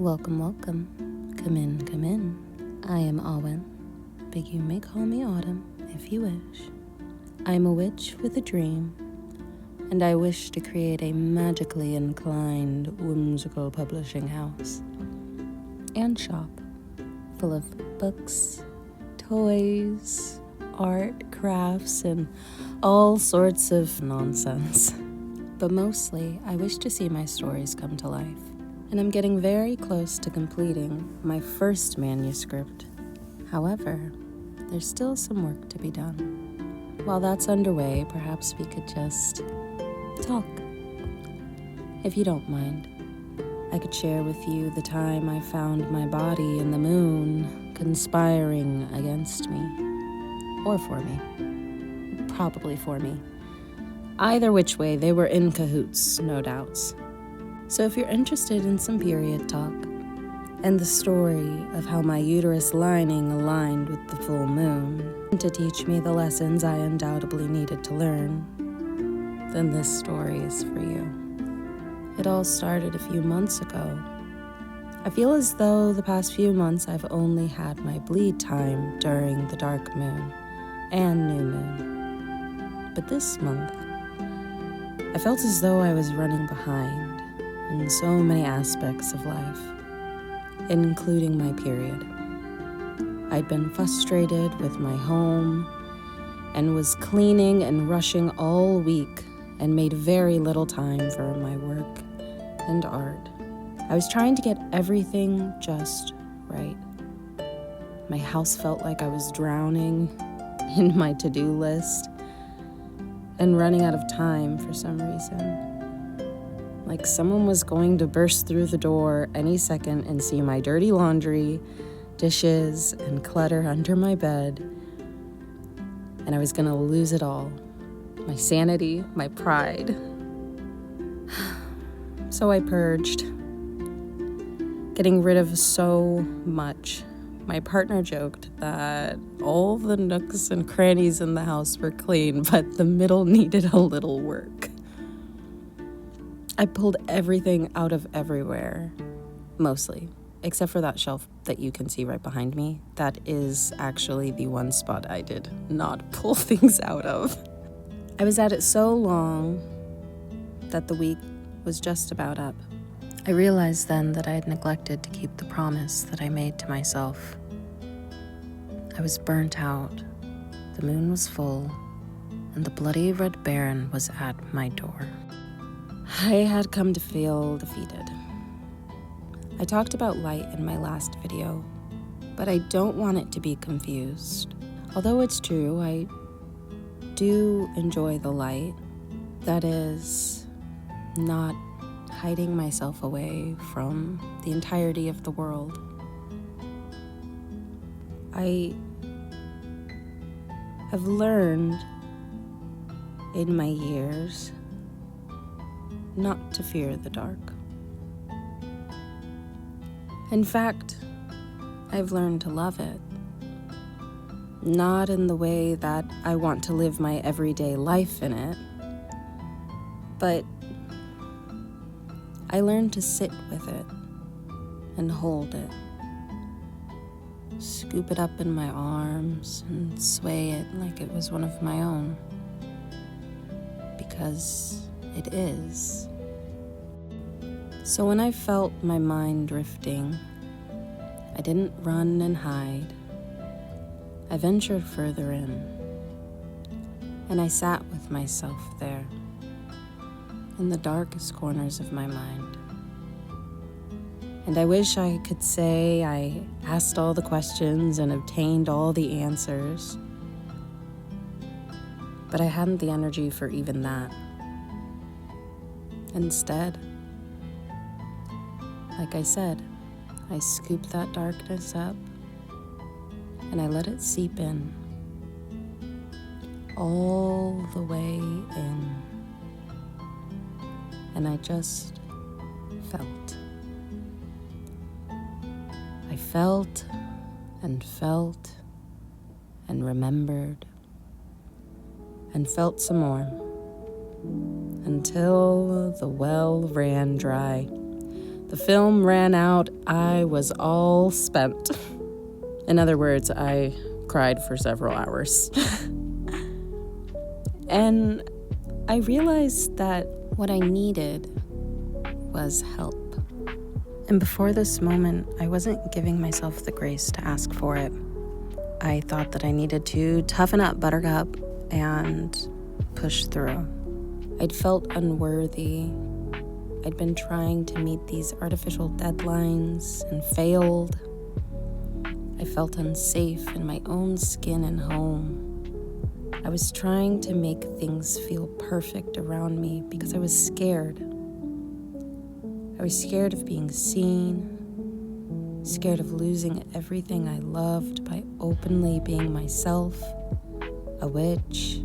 Welcome, welcome. Come in, come in. I am Awen, but you may call me Autumn if you wish. I'm a witch with a dream, and I wish to create a magically inclined, whimsical publishing house and shop full of books, toys, art, crafts, and all sorts of nonsense. But mostly, I wish to see my stories come to life. And I'm getting very close to completing my first manuscript. However, there's still some work to be done. While that's underway, perhaps we could just talk. If you don't mind, I could share with you the time I found my body in the moon conspiring against me. Or for me. Probably for me. Either which way, they were in cahoots, no doubts. So if you're interested in some period talk, and the story of how my uterus lining aligned with the full moon to teach me the lessons I undoubtedly needed to learn, then this story is for you. It all started a few months ago. I feel as though the past few months I've only had my bleed time during the dark moon and new moon. But this month, I felt as though I was running behind in so many aspects of life, including my period. I'd been frustrated with my home and was cleaning and rushing all week and made very little time for my work and art. I was trying to get everything just right. My house felt like I was drowning in my to-do list and running out of time for some reason. Like someone was going to burst through the door any second and see my dirty laundry, dishes, and clutter under my bed. And I was gonna lose it all. My sanity, my pride. So I purged, getting rid of so much. My partner joked that all the nooks and crannies in the house were clean, but the middle needed a little work. I pulled everything out of everywhere, mostly, except for that shelf that you can see right behind me. That is actually the one spot I did not pull things out of. I was at it so long that the week was just about up. I realized then that I had neglected to keep the promise that I made to myself. I was burnt out, the moon was full, and the bloody Red Baron was at my door. I had come to feel defeated. I talked about light in my last video, but I don't want it to be confused. Although it's true, I do enjoy the light. That is, not hiding myself away from the entirety of the world. I have learned in my years not to fear the dark. In fact, I've learned to love it. Not in the way that I want to live my everyday life in it, but I learned to sit with it and hold it. Scoop it up in my arms and sway it like it was one of my own. Because it is. So when I felt my mind drifting, I didn't run and hide. I ventured further in, and I sat with myself there, in the darkest corners of my mind. And I wish I could say I asked all the questions and obtained all the answers, but I hadn't the energy for even that. Instead, like I said, I scooped that darkness up and I let it seep in, all the way in, and I just felt. I felt and remembered and felt some more until the well ran dry. The film ran out. I was all spent. In other words, I cried for several hours. And I realized that what I needed was help. And before this moment, I wasn't giving myself the grace to ask for it. I thought that I needed to toughen up, Buttercup, and push through. I'd felt unworthy. I'd been trying to meet these artificial deadlines and failed. I felt unsafe in my own skin and home. I was trying to make things feel perfect around me because I was scared. I was scared of being seen, scared of losing everything I loved by openly being myself, a witch,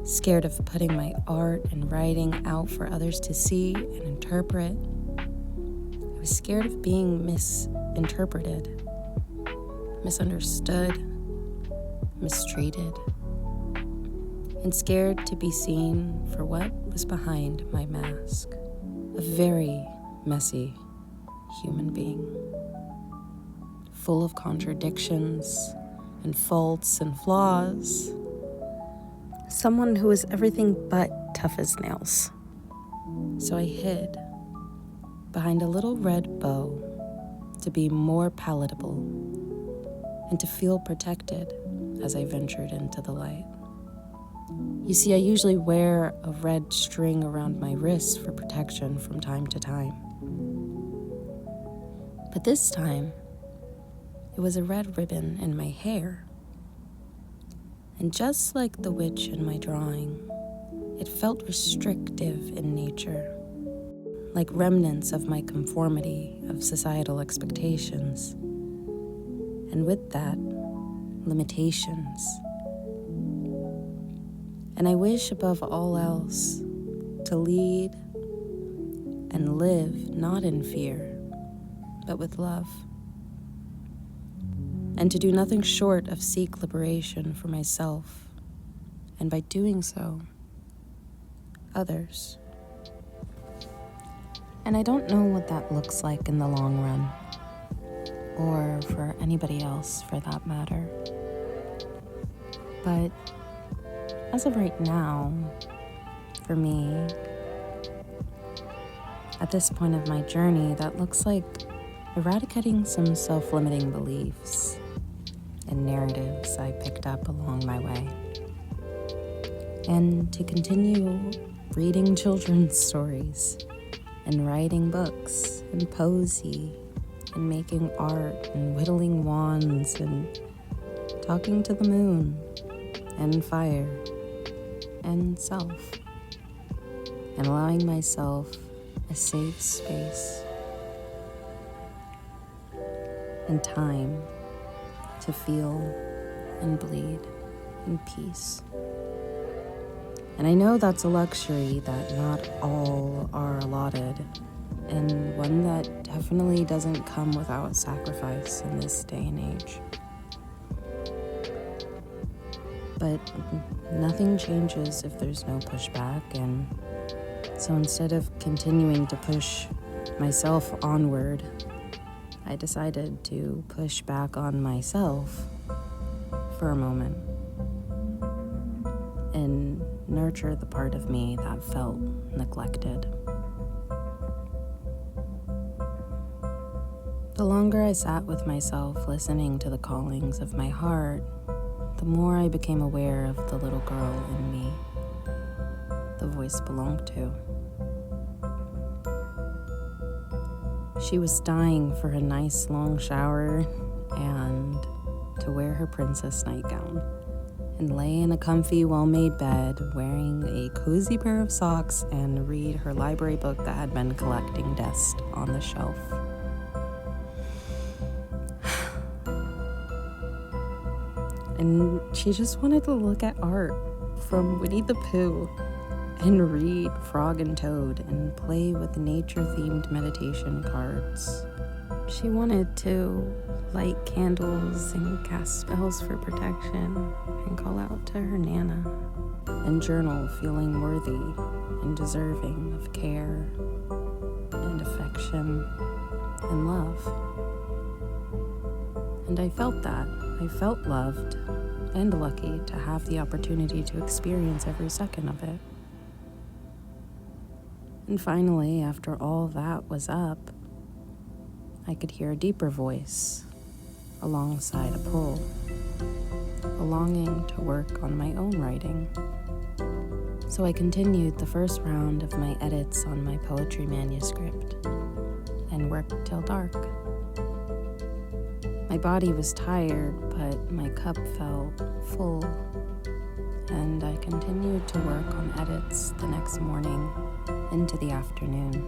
scared of putting my art and writing out for others to see and interpret. I was scared of being misinterpreted, misunderstood, mistreated, and scared to be seen for what was behind my mask, a very messy human being, full of contradictions and faults and flaws, someone who was everything but tough as nails. So I hid behind a little red bow to be more palatable and to feel protected as I ventured into the light. You see, I usually wear a red string around my wrist for protection from time to time. But this time, it was a red ribbon in my hair. And just like the witch in my drawing, it felt restrictive in nature, like remnants of my conformity of societal expectations. And with that, limitations. And I wish above all else to lead and live not in fear, but with love. And to do nothing short of seek liberation for myself, and by doing so, others. And I don't know what that looks like in the long run, or for anybody else for that matter. But as of right now, for me, at this point of my journey, that looks like eradicating some self-limiting beliefs and narratives I picked up along my way. And to continue reading children's stories and writing books and poesy and making art and whittling wands and talking to the moon and fire and self, and allowing myself a safe space and time to feel and bleed in peace. And I know that's a luxury that not all are allotted, and one that definitely doesn't come without sacrifice in this day and age. But nothing changes if there's no pushback, and so instead of continuing to push myself onward, I decided to push back on myself for a moment and nurture the part of me that felt neglected. The longer I sat with myself listening to the callings of my heart, the more I became aware of the little girl in me the voice belonged to. She was dying for a nice long shower and to wear her princess nightgown and lay in a comfy, well-made bed wearing a cozy pair of socks and read her library book that had been collecting dust on the shelf. And she just wanted to look at art from Winnie the Pooh and read Frog and Toad and play with nature-themed meditation cards. She wanted to light candles and cast spells for protection and call out to her Nana and journal feeling worthy and deserving of care and affection. connection and love. And I felt that. I felt loved and lucky to have the opportunity to experience every second of it. And finally, after all that was up, I could hear a deeper voice alongside a pull, a longing to work on my own writing. So I continued the first round of my edits on my poetry manuscript and worked till dark. My body was tired, but my cup felt full, and I continued to work on edits the next morning into the afternoon,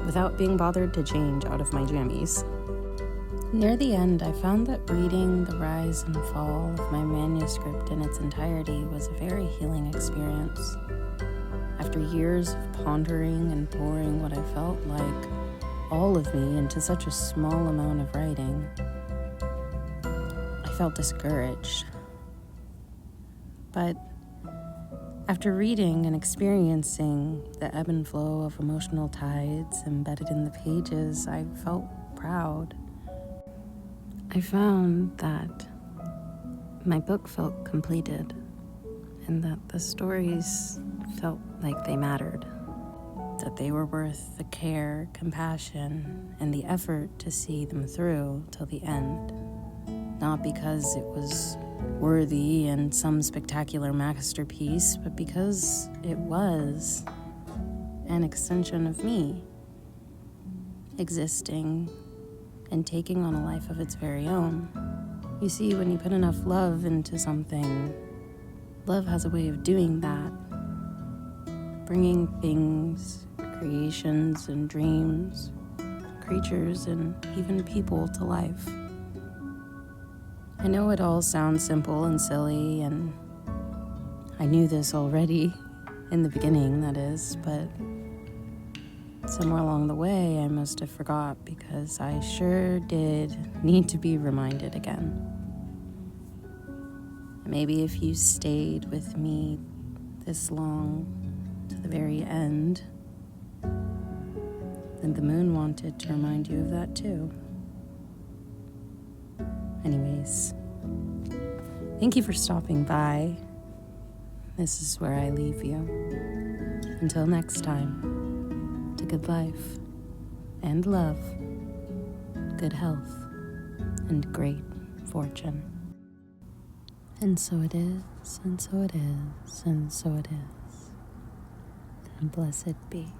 without being bothered to change out of my jammies. Near the end, I found that reading the rise and fall of my manuscript in its entirety was a very healing experience. After years of pondering and pouring what I felt like all of me into such a small amount of writing, I felt discouraged. But after reading and experiencing the ebb and flow of emotional tides embedded in the pages, I felt proud. I found that my book felt completed and that the stories felt like they mattered, that they were worth the care, compassion, and the effort to see them through till the end, not because it was worthy and some spectacular masterpiece, but because it was an extension of me, existing and taking on a life of its very own. You see, when you put enough love into something, love has a way of doing that, bringing things, creations and dreams, creatures and even people to life. I know it all sounds simple and silly, and I knew this already in the beginning, that is, but somewhere along the way, I must have forgot, because I sure did need to be reminded again. Maybe if you stayed with me this long to the very end, then the moon wanted to remind you of that too. Anyways, thank you for stopping by. This is where I leave you. Until next time. To good life and love, good health, and great fortune. And so it is, and so it is, and so it is, and blessed be.